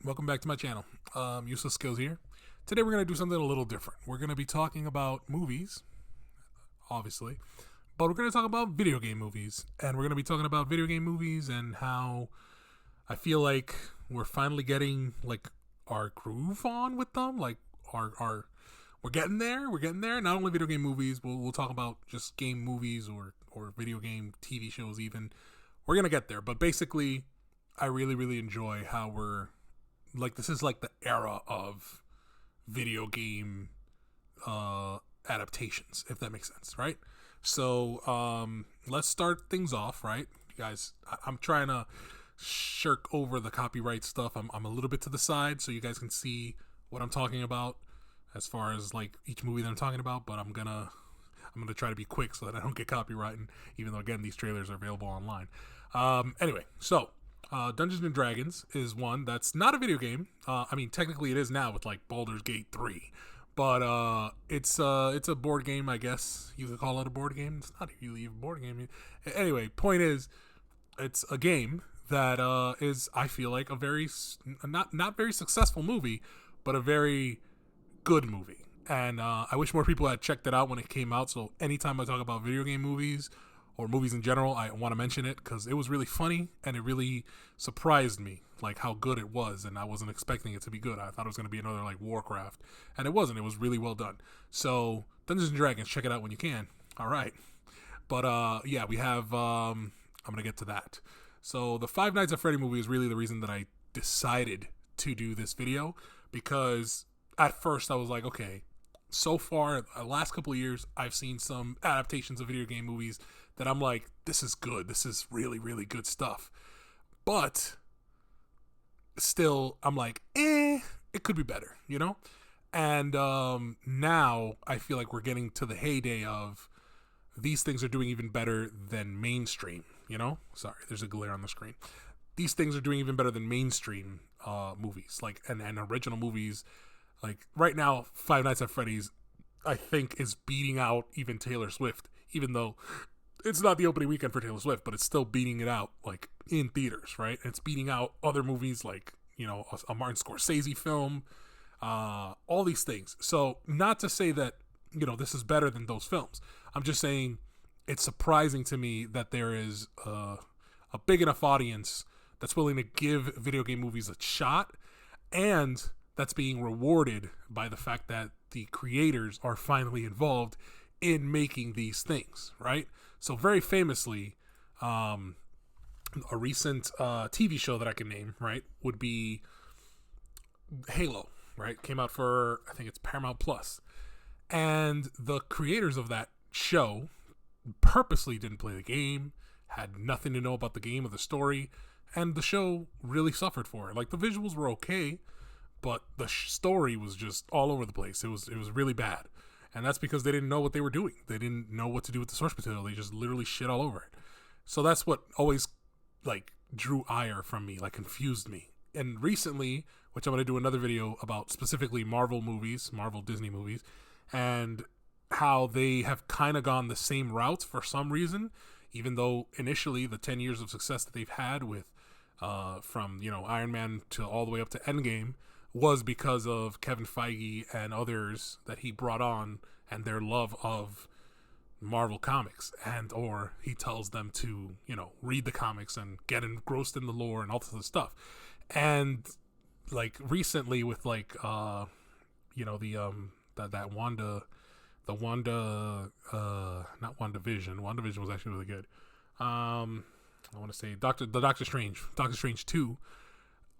welcome back to my channel. Useless Skills here. Today we're going to do something a little different. We're going to be talking about movies, obviously, but we're going to talk about video game movies, and we're going to be talking about video game movies and how I feel like we're finally getting like our groove on with them. Like our we're getting there. We're getting there. Not only video game movies, we'll talk about just game movies or video game TV shows even. We're going to get there, but basically I really enjoy how we're like, this is like the era of video game adaptations, if that makes sense, right? So let's start things off, right? You guys, I'm trying to shirk over the copyright stuff. I'm a little bit to the side so you guys can see what I'm talking about as far as like each movie that I'm talking about, but I'm gonna try to be quick so that I don't get copyrighted, even though again these trailers are available online. Anyway, so Dungeons and Dragons is one that's not a video game. I mean, technically it is now with like Baldur's Gate 3, but it's a board game, I guess you could call it a board game. It's not really a board game. Anyway, point is, it's a game that is, I feel like, a very not very successful movie, but a very good movie. And I wish more people had checked it out when it came out. So anytime I talk about video game movies or movies in general, I want to mention it because it was really funny and it really surprised me, like how good it was. And I wasn't expecting it to be good. I thought it was going to be another like Warcraft, and it wasn't. It was really well done. So Dungeons and Dragons, check it out when you can. All right, but yeah, we have. I'm gonna get to that. So the Five Nights at Freddy movie is really the reason that I decided to do this video, because at first I was like, okay, so far the last couple of years I've seen some adaptations of video game movies that I'm like, this is good. This is really good stuff. But still, I'm like, it could be better, you know? And now I feel like we're getting to the heyday of these things are doing even better than mainstream, you know? Sorry, there's a glare on the screen. These things are doing even better than mainstream movies, like and original movies. Like right now, Five Nights at Freddy's, I think, is beating out even Taylor Swift, even though it's not the opening weekend for Taylor Swift, but it's still beating it out, like, in theaters, right? It's beating out other movies like, you know, a Martin Scorsese film, all these things. So not to say that, you know, this is better than those films. I'm just saying it's surprising to me that there is a big enough audience that's willing to give video game movies a shot, and that's being rewarded by the fact that the creators are finally involved in making these things, right? So very famously, a recent TV show that I can name, right, would be Halo, right? Came out for, I think it's Paramount Plus. And the creators of that show purposely didn't play the game, had nothing to know about the game or the story, and the show really suffered for it. Like, the visuals were okay, but the story was just all over the place. It was really bad. And that's because they didn't know what they were doing. They didn't know what to do with the source material. They just literally shit all over it. So that's what always, like, drew ire from me, like, confused me. And recently, which I'm going to do another video about specifically Marvel movies, Marvel Disney movies, and how they have kind of gone the same route for some reason, even though initially the 10 years of success that they've had with, from, you know, Iron Man to all the way up to Endgame, was because of Kevin Feige and others that he brought on and their love of Marvel comics, and or he tells them to, you know, read the comics and get engrossed in the lore and all this other stuff. And like recently with like you know, that Wanda, not WandaVision. WandaVision was actually really good. I want to say Doctor Strange 2.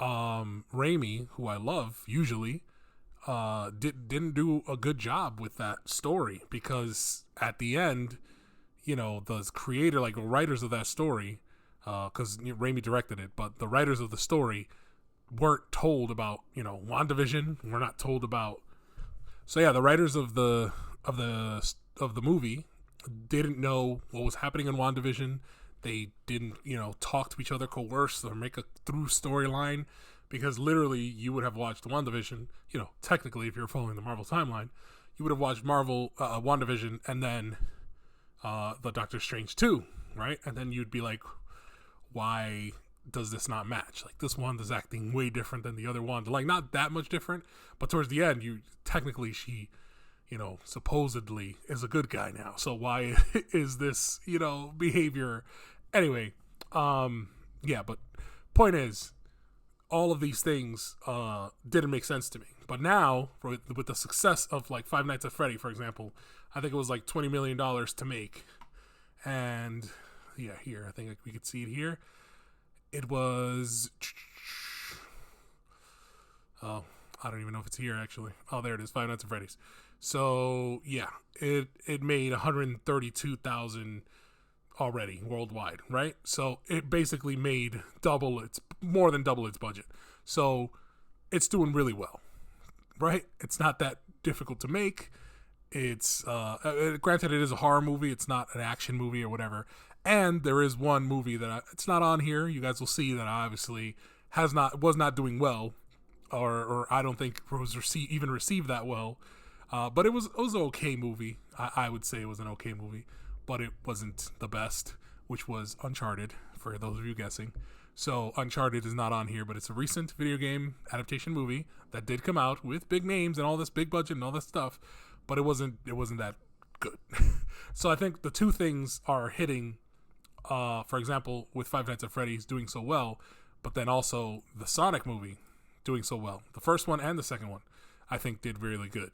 Raimi, who I love usually, didn't do a good job with that story, because at the end, you know, the creator, like the writers of that story, because Raimi directed it, but the writers of the story weren't told about, you know, WandaVision. We're not told about. So yeah, the writers of the movie didn't know what was happening in WandaVision. They didn't, you know, talk to each other, coerce, or make a through storyline, because literally you would have watched WandaVision, you know, technically if you're following the Marvel timeline, you would have watched WandaVision and then the Doctor Strange 2, right? And then you'd be like, why does this not match? Like, this one is acting way different than the other one. Like, not that much different, but towards the end, she, supposedly is a good guy now. So why is this, behavior? Anyway, but point is, all of these things didn't make sense to me. But now, with the success of like Five Nights at Freddy, for example, I think it was like $20 million to make. And yeah, here, I think we could see it here. It was, I don't even know if it's here actually. Oh, there it is, Five Nights at Freddy's. So yeah, it made 132,000 already worldwide, right? So it basically made more than double its budget. So it's doing really well, right? It's not that difficult to make. It's granted, it is a horror movie. It's not an action movie or whatever. And there is one movie that it's not on here. You guys will see that obviously was not doing well, or I don't think was even received that well. But it was an okay movie. I would say it was an okay movie, but it wasn't the best, which was Uncharted, for those of you guessing. So Uncharted is not on here, but it's a recent video game adaptation movie that did come out with big names and all this big budget and all this stuff, but it wasn't that good. So I think the two things are hitting. For example, with Five Nights at Freddy's doing so well, but then also the Sonic movie doing so well. The first one and the second one, I think, did really good.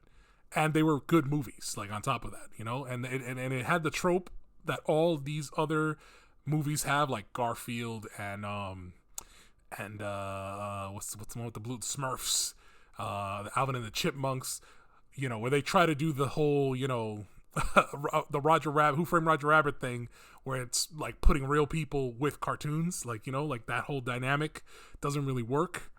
And they were good movies, like, on top of that, and it had the trope that all these other movies have, like Garfield and what's the one with the blue Smurfs, the Alvin and the Chipmunks, where they try to do the whole, the Roger Rabbit, Who Framed Roger Rabbit thing, where it's like putting real people with cartoons, like, like that whole dynamic doesn't really work.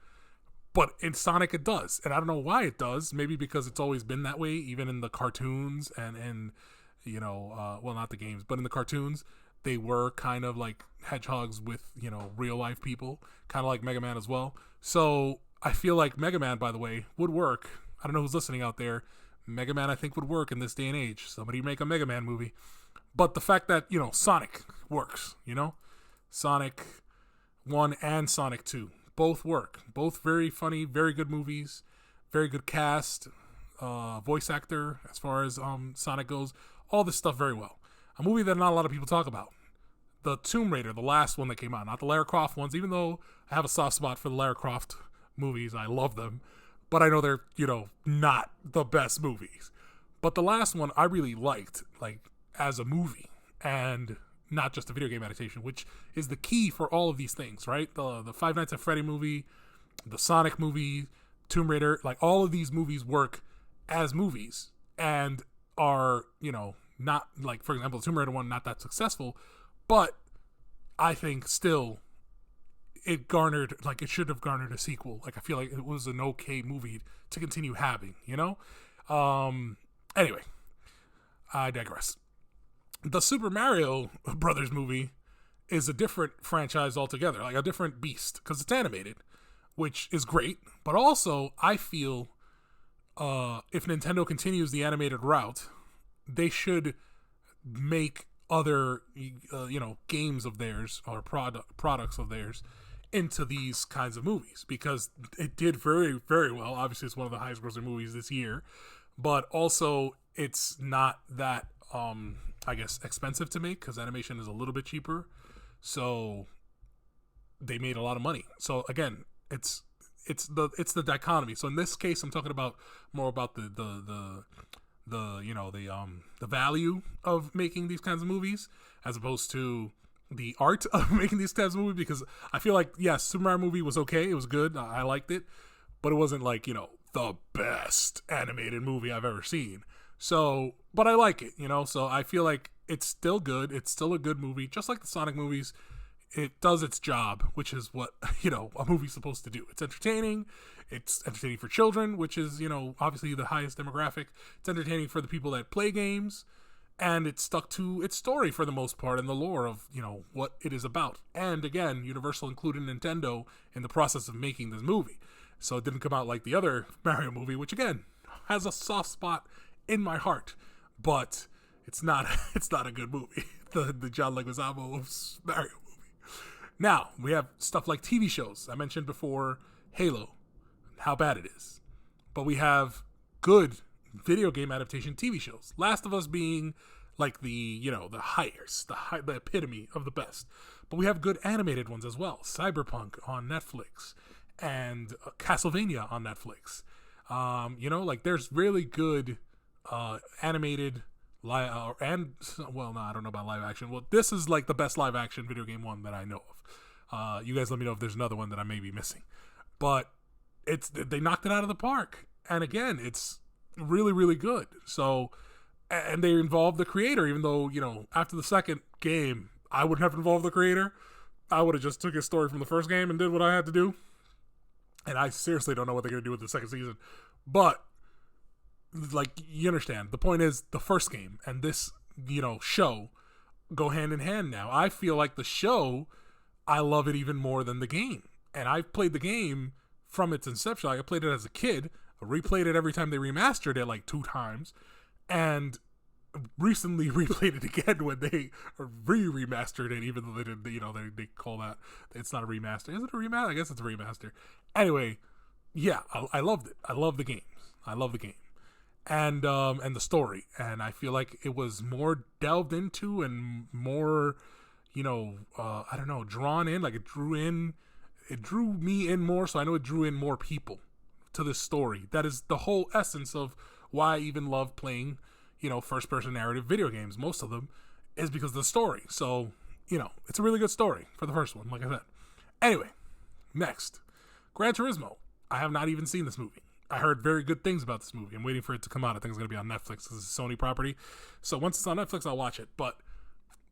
But in Sonic it does, and I don't know why it does. Maybe because it's always been that way, even in the cartoons and not the games, but in the cartoons, they were kind of like hedgehogs with, real life people, kind of like Mega Man as well. So I feel like Mega Man, by the way, would work. I don't know who's listening out there. Mega Man, I think, would work in this day and age. Somebody make a Mega Man movie. But the fact that, Sonic works, Sonic 1 and Sonic 2. Both work. Both very funny, very good movies, very good cast, voice actor as far as Sonic goes. All this stuff very well. A movie that not a lot of people talk about. The Tomb Raider, the last one that came out, not the Lara Croft ones, even though I have a soft spot for the Lara Croft movies. I love them. But I know they're, not the best movies. But the last one I really liked, like, as a movie. And not just a video game adaptation, which is the key for all of these things, right? The Five Nights at Freddy movie, the Sonic movie, Tomb Raider, like, all of these movies work as movies and are, not, like, for example, the Tomb Raider one, not that successful, but I think still it should have garnered a sequel. Like, I feel like it was an okay movie to continue having, Anyway, I digress. The Super Mario Brothers movie is a different franchise altogether, like a different beast, because it's animated, which is great. But also, I feel if Nintendo continues the animated route, they should make other, games of theirs or products of theirs into these kinds of movies, because it did very, very well. Obviously, it's one of the highest grossing movies this year, but also it's not that expensive to make, because animation is a little bit cheaper. So they made a lot of money. So again, it's the dichotomy. So in this case, I'm talking about more about the value of making these kinds of movies as opposed to the art of making these kinds of movies. Because I feel like, yes, Super Mario movie was okay. It was good. I liked it, but it wasn't like, the best animated movie I've ever seen. So, but I like it, so I feel like it's still good. It's still a good movie. Just like the Sonic movies, it does its job, which is what, a movie's supposed to do. It's entertaining. It's entertaining for children, which is, obviously the highest demographic. It's entertaining for the people that play games, and it stuck to its story for the most part and the lore of, what it is about. And again, Universal included Nintendo in the process of making this movie. So it didn't come out like the other Mario movie, which again has a soft spot in my heart, but it's not a good movie. The John Leguizamo Mario movie. Now, we have stuff like TV shows. I mentioned before Halo, how bad it is. But we have good video game adaptation TV shows. Last of Us being like the highest, the epitome of the best. But we have good animated ones as well. Cyberpunk on Netflix and Castlevania on Netflix. There's really good animated I don't know about live action. Well, this is like the best live action video game one that I know of. You guys let me know if there's another one that I may be missing. But they knocked it out of the park. And again, it's really, really good. So, and they involved the creator, even though, after the second game, I wouldn't have involved the creator. I would have just took his story from the first game and did what I had to do. And I seriously don't know what they're going to do with the second season. But, you understand. The point is, the first game and this, show go hand in hand now. I feel like the show, I love it even more than the game. And I've played the game from its inception. I played it as a kid. I replayed it every time they remastered it 2 times. And recently replayed it again when they remastered it, even though they didn't, they call that, it's not a remaster. Is it a remaster? I guess it's a remaster. Anyway, yeah, I loved it. I love the games. I love the game. And the story. And I feel like it was more delved into and more, drawn in. Like it drew me in more, so I know it drew in more people to this story. That is the whole essence of why I even love playing, first-person narrative video games. Most of them is because of the story. So, it's a really good story for the first one, like I said. Anyway, next. Gran Turismo. I have not even seen this movie. I heard very good things about this movie. I'm waiting for it to come out. I think it's going to be on Netflix because it's a Sony property. So once it's on Netflix, I'll watch it. But,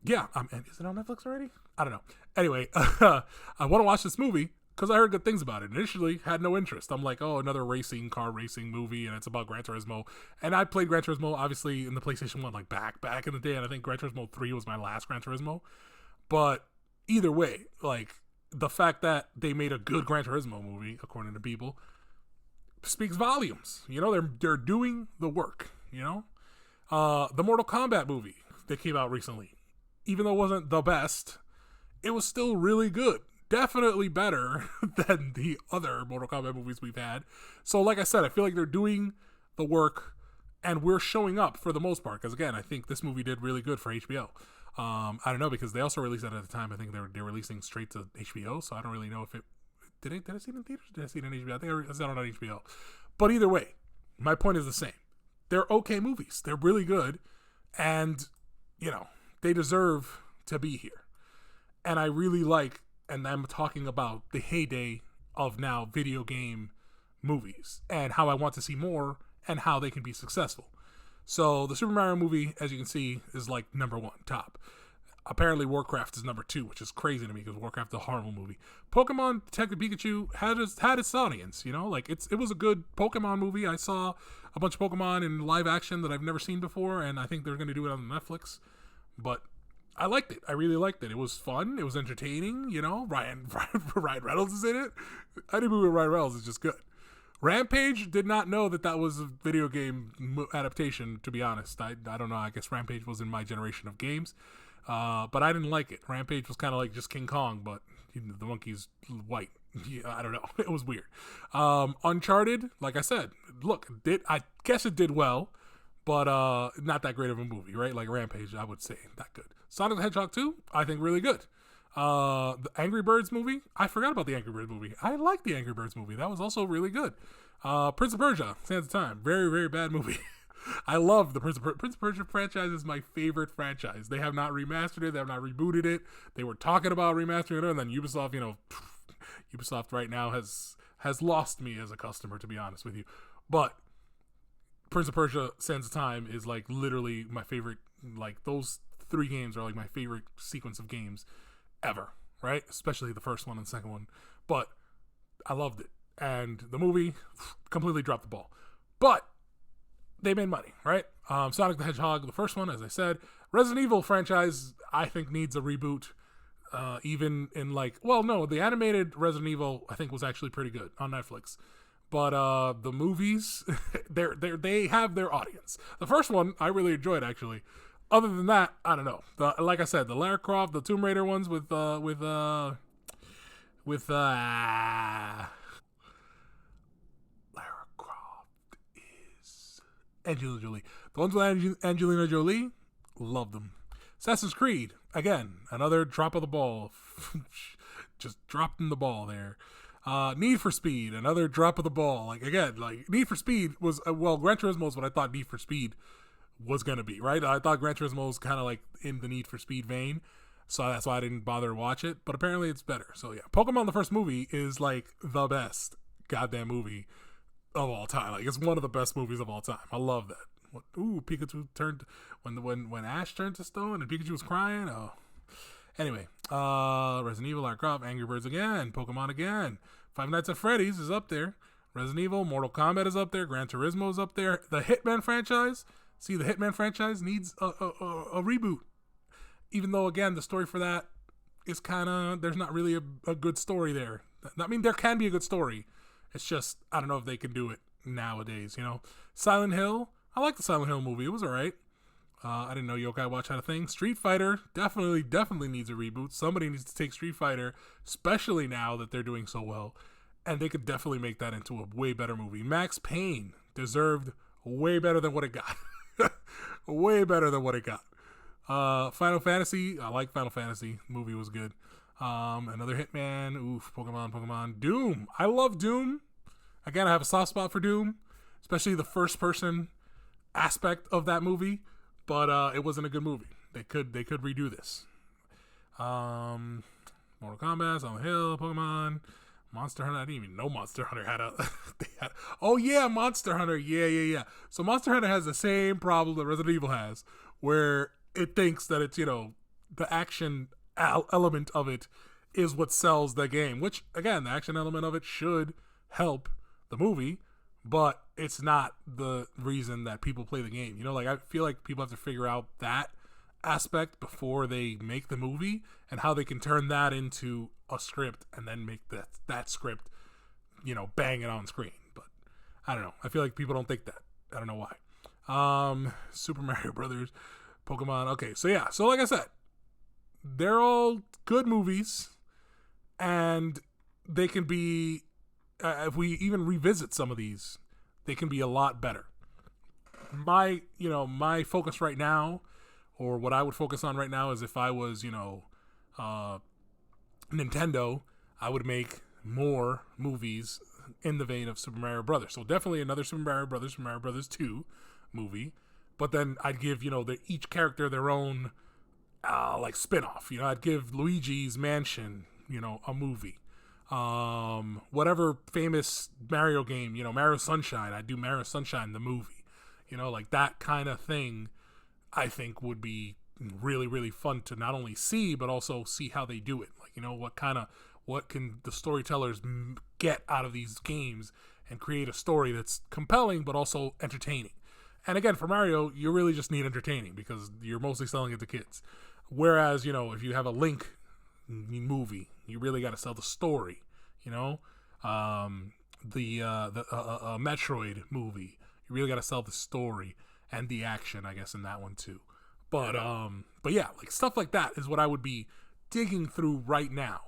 yeah. And is it on Netflix already? I don't know. Anyway, I want to watch this movie because I heard good things about it. Initially, had no interest. I'm like, oh, another car racing movie, and it's about Gran Turismo. And I played Gran Turismo, obviously, in the PlayStation 1, back in the day, and I think Gran Turismo 3 was my last Gran Turismo. But either way, the fact that they made a good Gran Turismo movie, according to people, speaks volumes. They're doing the work, The Mortal Kombat movie that came out recently, even though it wasn't the best, it was still really good. Definitely better than the other Mortal Kombat movies we've had. So like I said, I feel like they're doing the work and we're showing up for the most part. Because again, I think this movie did really good for HBO. I don't know, because they also released it at the time. I think they're releasing straight to HBO. So I don't really know if it... Did I see it in theaters? Did I see it on HBO? I think I saw it on HBO. But either way, my point is the same. They're okay movies. They're really good. And, they deserve to be here. And I really like... And I'm talking about the heyday of now video game movies and how I want to see more and how they can be successful. So the Super Mario movie, as you can see, is number 1, top. Apparently Warcraft is number 2, which is crazy to me because Warcraft is a horrible movie. Pokemon Detective Pikachu had its audience, it was a good Pokemon movie. I saw a bunch of Pokemon in live action that I've never seen before, and I think they're going to do it on Netflix. But I liked it. I really liked it. It was fun. It was entertaining. Ryan Reynolds is in it. Any movie with Ryan Reynolds is just good. Rampage, did not know that was a video game adaptation, to be honest. I don't know. I guess Rampage was in my generation of games. But I didn't like it. Rampage was kind of like just King Kong, but the monkey's white. Yeah, I don't know. It was weird. Uncharted, like I said, I guess it did well, but not that great of a movie, right? Like Rampage, I would say, not good. Sonic the Hedgehog 2, I think really good. The Angry Birds movie, I forgot about the Angry Birds movie. I like the Angry Birds movie. That was also really good. Prince of Persia, Sands of Time, very, very bad movie. I love the Prince of Persia franchise is my favorite franchise. They have not remastered it. They have not rebooted it. They were talking about remastering it, and then Ubisoft, Ubisoft right now has lost me as a customer, to be honest with you. But Prince of Persia, Sands of Time is literally my favorite. Those 3 games are my favorite sequence of games ever, right? Especially the first one and second one. But I loved it. And the movie completely dropped the ball. But they made money, right? Sonic the Hedgehog, the first one, as I said. Resident Evil franchise, I think, needs a reboot. Even in the animated Resident Evil, I think, was actually pretty good on Netflix. But the movies, they have their audience. The first one, I really enjoyed, actually. Other than that, I don't know. Like I said, the Lara Croft, the Tomb Raider ones with with Lara Croft is Angelina Jolie. The ones with Angelina Jolie, love them. Assassin's Creed, again, another drop of the ball. Just dropped in the ball there. Need for Speed, another drop of the ball. Like, again, like, Need for Speed was, Gran Turismo is what I thought Need for Speed was going to be, right? I thought Gran Turismo was kind of like in the Need for Speed vein, so that's why I didn't bother to watch it, but apparently it's better. So, yeah, Pokemon the first movie is, like, the best goddamn movie of all time. Like, it's one of the best movies of all time. I love that. Pikachu turned when Ash turned to stone and Pikachu was crying. Oh, anyway, Resident Evil, Lara Croft, Angry Birds again, Pokemon again, Five Nights at Freddy's is up there, Resident Evil, Mortal Kombat is up there, Gran Turismo is up there, the Hitman franchise. See, the Hitman franchise needs a reboot, even though again the story for that is kind of, there's not really a good story there. I mean, there can be a good story. It's just I don't know if they can do it nowadays. Silent Hill. I like the Silent Hill movie. It was alright. I didn't know Yokai Watch had a thing. Street Fighter definitely needs a reboot. Somebody needs to take Street Fighter, especially now that they're doing so well, and they could definitely make that into a way better movie. Max Payne deserved way better than what it got. Way better than what it got. Final Fantasy. I like Final Fantasy. The movie was good. Another Hitman. Oof. Pokemon. Doom. I love Doom. Again, I have a soft spot for Doom, especially the first person aspect of that movie, but it wasn't a good movie. They could redo this. Mortal Kombat, Silent Hill, Pokemon, Monster Hunter. I didn't even know Monster Hunter had oh yeah, Monster Hunter. Yeah. So Monster Hunter has the same problem that Resident Evil has, where it thinks that it's, the action element of it is what sells the game, which again, the action element of it should help the movie, but it's not the reason that people play the game. Like, I feel like people have to figure out that aspect before they make the movie and how they can turn that into a script and then make that script, bang it on screen. But I don't know. I feel like people don't think that. I don't know why. Super Mario Brothers, Pokemon. Okay, so yeah. So like I said, they're all good movies, and they can be, if we even revisit some of these, they can be a lot better. My focus right now, or what I would focus on right now, is if I was, Nintendo, I would make more movies in the vein of Super Mario Brothers. So definitely another Super Mario Brothers 2 movie. But then I'd give, each character their own, like, spin-off. I'd give Luigi's Mansion, a movie. Whatever famous Mario game, Mario Sunshine, I'd do Mario Sunshine the movie. Like that kind of thing, I think would be really, really fun to not only see, but also see how they do it. Like, what can the storytellers get out of these games and create a story that's compelling, but also entertaining. And again, for Mario, you really just need entertaining because you're mostly selling it to kids. Whereas, if you have a Link movie, you really got to sell the story, the Metroid movie, you really got to sell the story and the action, I guess, in that one too. But yeah, like stuff like that is what I would be digging through right now.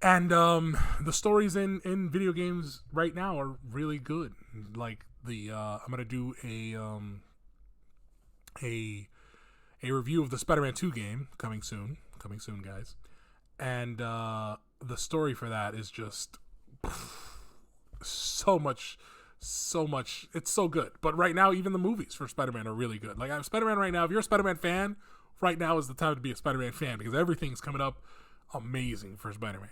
And the stories in video games right now are really good. Like I'm gonna do a review of the Spider-Man 2 game coming soon, guys. And the story for that is just so much. It's so good. But right now, even the movies for Spider-Man are really good. Like, Spider-Man right now, if you're a Spider-Man fan, right now is the time to be a Spider-Man fan because everything's coming up amazing for Spider-Man.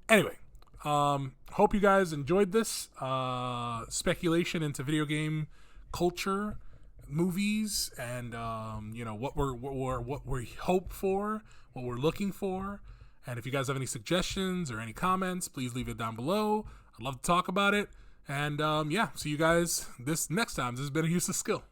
Anyway, hope you guys enjoyed this speculation into video game culture, movies, and what we hope for, what we're looking for. And if you guys have any suggestions or any comments, please leave it down below. I'd love to talk about it. And see you guys this next time. This has been A Useless Skill.